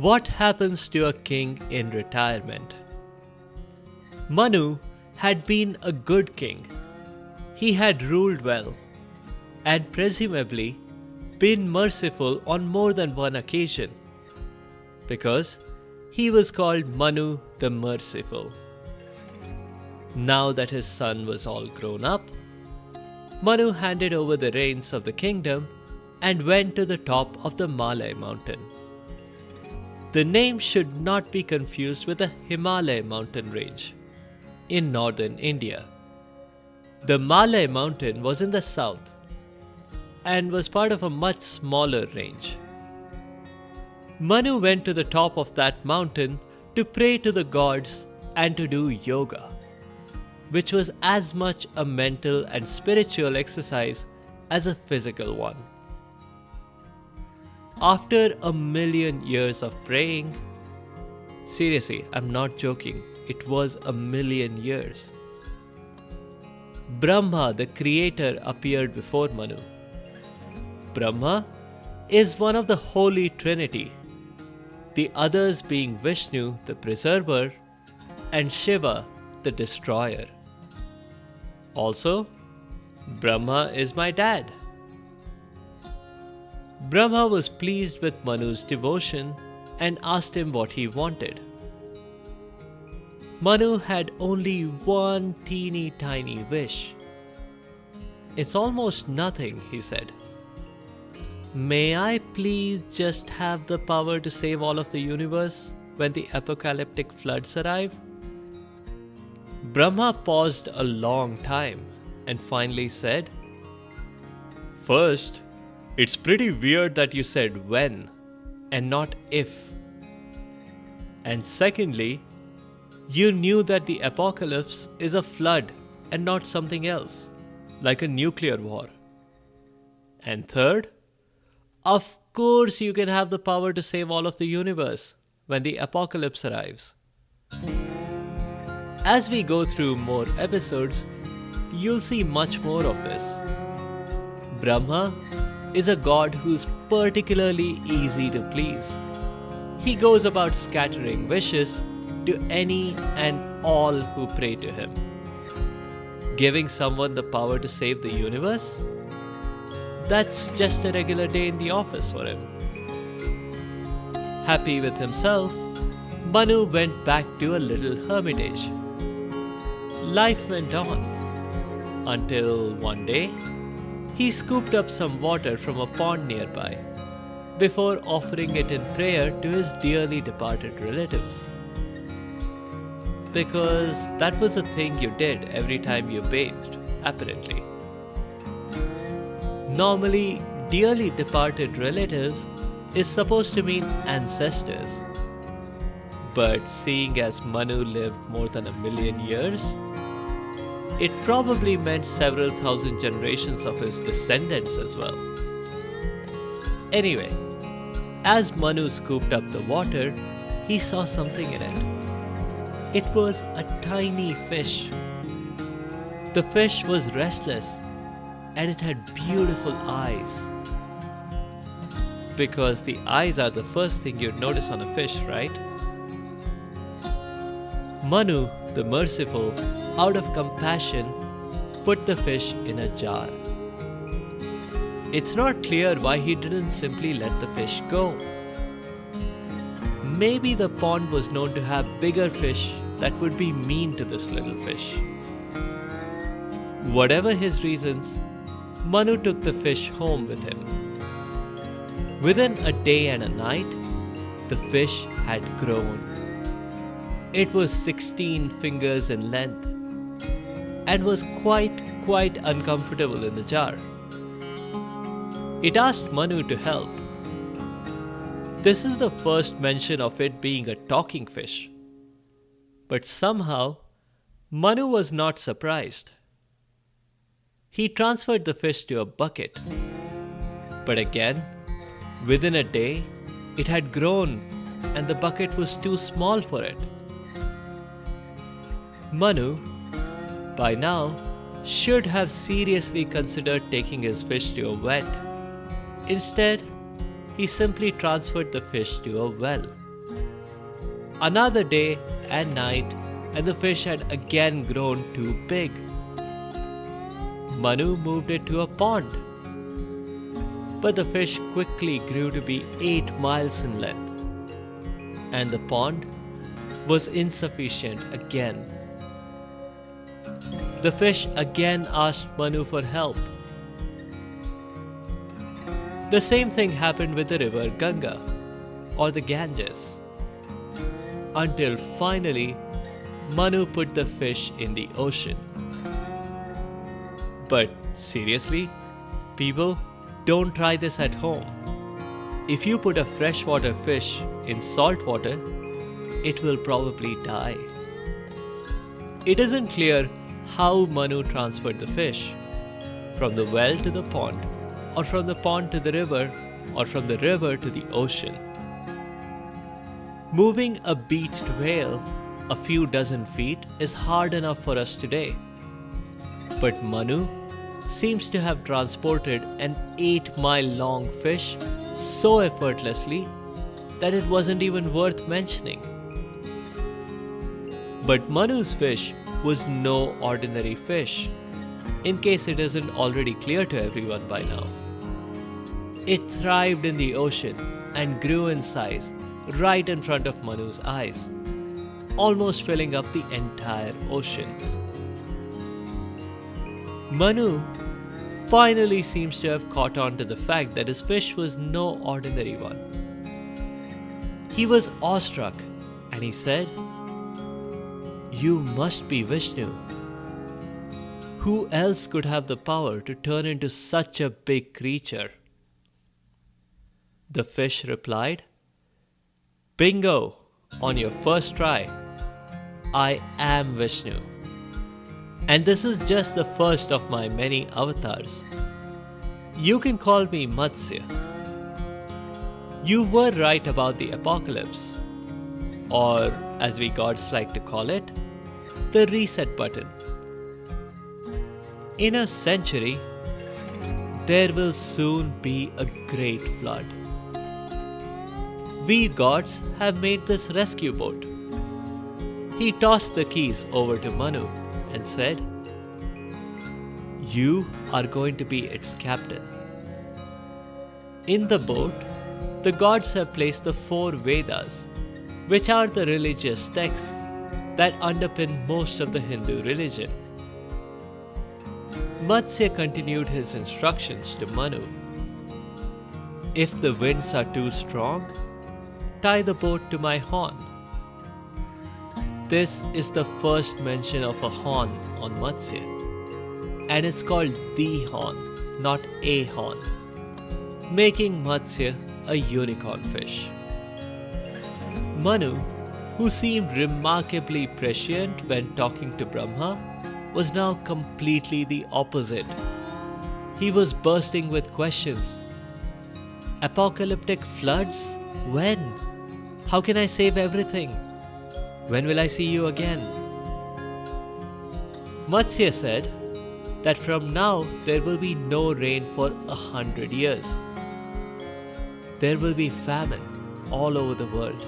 What happens to a king in retirement? Manu had been a good king. He had ruled well and presumably been merciful on more than one occasion because he was called Manu the Merciful. Now that his son was all grown up, Manu handed over the reins of the kingdom and went to the top of the Malay mountain. The name should not be confused with the Himalaya mountain range in northern India. The Malay mountain was in the south and was part of a much smaller range. Manu went to the top of that mountain to pray to the gods and to do yoga, which was as much a mental and spiritual exercise as a physical one. After 1,000,000 years of praying, seriously, I'm not joking, it was 1,000,000 years, Brahma, the creator, appeared before Manu. Brahma is one of the Holy Trinity, the others being Vishnu, the preserver, and Shiva, the destroyer. Also, Brahma is my dad. Brahma was pleased with Manu's devotion and asked him what he wanted. Manu had only one teeny tiny wish. It's almost nothing, he said. May I please just have the power to save all of the universe when the apocalyptic floods arrive? Brahma paused a long time and finally said, First, it's pretty weird that you said when and not if. And secondly, you knew that the apocalypse is a flood and not something else, like a nuclear war. And third, of course you can have the power to save all of the universe when the apocalypse arrives. As we go through more episodes, you'll see much more of this. Brahma is a god who's particularly easy to please. He goes about scattering wishes to any and all who pray to him. Giving someone the power to save the universe? That's just a regular day in the office for him. Happy with himself, Manu went back to a little hermitage. Life went on until one day he scooped up some water from a pond nearby before offering it in prayer to his dearly departed relatives. Because that was a thing you did every time you bathed, apparently. Normally, dearly departed relatives is supposed to mean ancestors. But seeing as Manu lived more than 1,000,000 years, it probably meant several thousand generations of his descendants as well. Anyway, as Manu scooped up the water, he saw something in it. It was a tiny fish. The fish was restless and it had beautiful eyes. Because the eyes are the first thing you'd notice on a fish, right? Manu, the merciful, out of compassion, put the fish in a jar. It's not clear why he didn't simply let the fish go. Maybe the pond was known to have bigger fish that would be mean to this little fish. Whatever his reasons, Manu took the fish home with him. Within a day and a night, the fish had grown. It was 16 fingers in length and was quite uncomfortable in the jar. It asked Manu to help. This is the first mention of it being a talking fish. But somehow, Manu was not surprised. He transferred the fish to a bucket. But again, within a day, it had grown and the bucket was too small for it. Manu, by now, should have seriously considered taking his fish to a vet. Instead, he simply transferred the fish to a well. Another day and night, and the fish had again grown too big. Manu moved it to a pond. But the fish quickly grew to be 8 miles in length, and the pond was insufficient again. The fish again asked Manu for help. The same thing happened with the river Ganga or the Ganges, until finally Manu put the fish in the ocean. But seriously, people, don't try this at home. If you put a freshwater fish in salt water, it will probably die. It isn't clear how Manu transferred the fish from the well to the pond, or from the pond to the river, or from the river to the ocean. Moving a beached whale a few dozen feet is hard enough for us today. But Manu seems to have transported an 8-mile-long fish so effortlessly that it wasn't even worth mentioning. But Manu's fish was no ordinary fish, in case it isn't already clear to everyone by now. It thrived in the ocean and grew in size right in front of Manu's eyes, almost filling up the entire ocean. Manu finally seems to have caught on to the fact that his fish was no ordinary one. He was awestruck and he said, "You must be Vishnu. Who else could have the power to turn into such a big creature?" The fish replied, "Bingo! On your first try, I am Vishnu. And this is just the first of my many avatars. You can call me Matsya. You were right about the apocalypse, or as we gods like to call it, the reset button. In a century, there will soon be a great flood. We gods have made this rescue boat." He tossed the keys over to Manu and said, "You are going to be its captain." In the boat, the gods have placed the 4 Vedas, which are the religious texts that underpin most of the Hindu religion. Matsya continued his instructions to Manu. "If the winds are too strong, tie the boat to my horn." This is the first mention of a horn on Matsya, and it's called the horn, not a horn, making Matsya a unicorn fish. Manu, who seemed remarkably prescient when talking to Brahma, was now completely the opposite. He was bursting with questions. Apocalyptic floods? When? How can I save everything? When will I see you again? Matsya said that from now there will be no rain for 100 years. There will be famine all over the world.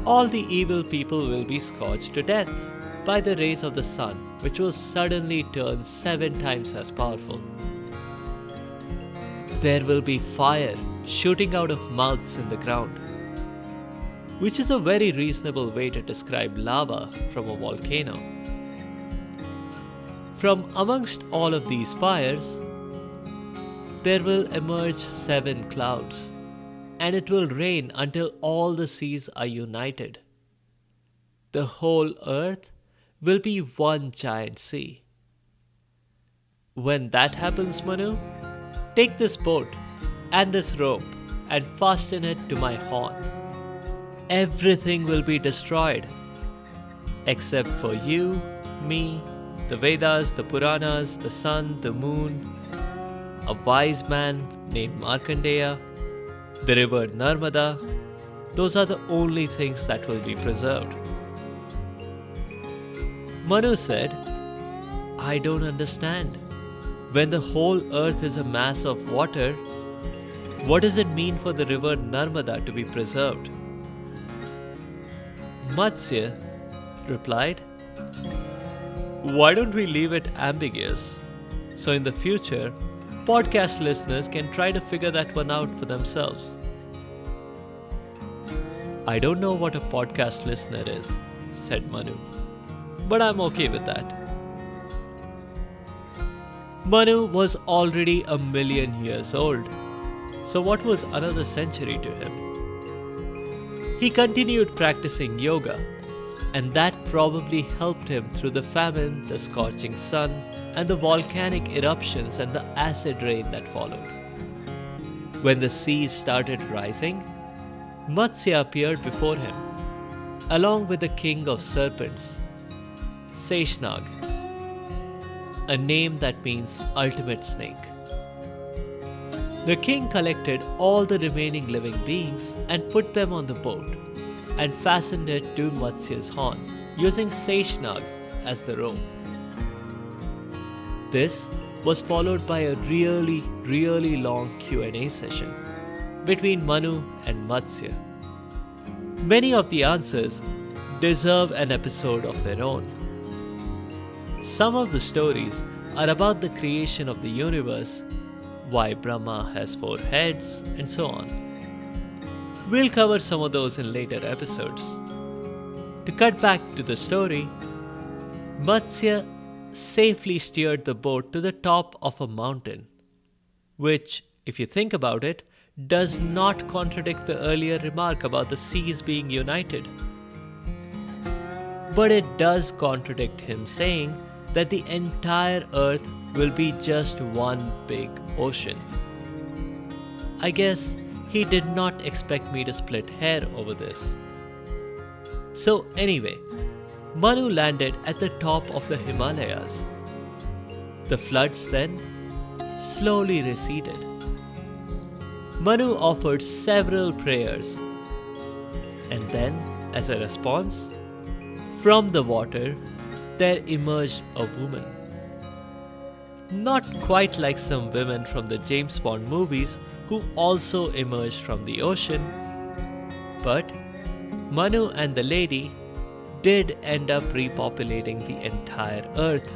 All the evil people will be scorched to death by the rays of the sun, which will suddenly turn 7 times as powerful. There will be fire shooting out of mouths in the ground, which is a very reasonable way to describe lava from a volcano. From amongst all of these fires, there will emerge 7 clouds, and it will rain until all the seas are united. The whole earth will be one giant sea. When that happens, Manu, take this boat and this rope and fasten it to my horn. Everything will be destroyed, except for you, me, the Vedas, the Puranas, the sun, the moon, a wise man named Markandeya, the river Narmada. Those are the only things that will be preserved." Manu said, "I don't understand. When the whole earth is a mass of water, what does it mean for the river Narmada to be preserved?" Matsya replied, "Why don't we leave it ambiguous? So in the future, podcast listeners can try to figure that one out for themselves." "I don't know what a podcast listener is," said Manu, "but I'm okay with that." Manu was already 1,000,000 years old, so what was another century to him? He continued practicing yoga, and that probably helped him through the famine, the scorching sun, and the volcanic eruptions and the acid rain that followed. When the seas started rising, Matsya appeared before him, along with the king of serpents, Seshnag, a name that means ultimate snake. The king collected all the remaining living beings and put them on the boat and fastened it to Matsya's horn, using Seshnag as the rope. This was followed by a really long Q&A session between Manu and Matsya. Many of the answers deserve an episode of their own. Some of the stories are about the creation of the universe, why Brahma has 4 heads, and so on. We'll cover some of those in later episodes. To cut back to the story, Matsya safely steered the boat to the top of a mountain, which, if you think about it, does not contradict the earlier remark about the seas being united. But it does contradict him saying that the entire earth will be just one big ocean. I guess he did not expect me to split hair over this. So anyway, Manu landed at the top of the Himalayas. The floods then slowly receded. Manu offered several prayers, and then, as a response, from the water there emerged a woman. Not quite like some women from the James Bond movies who also emerged from the ocean, but Manu and the lady did end up repopulating the entire earth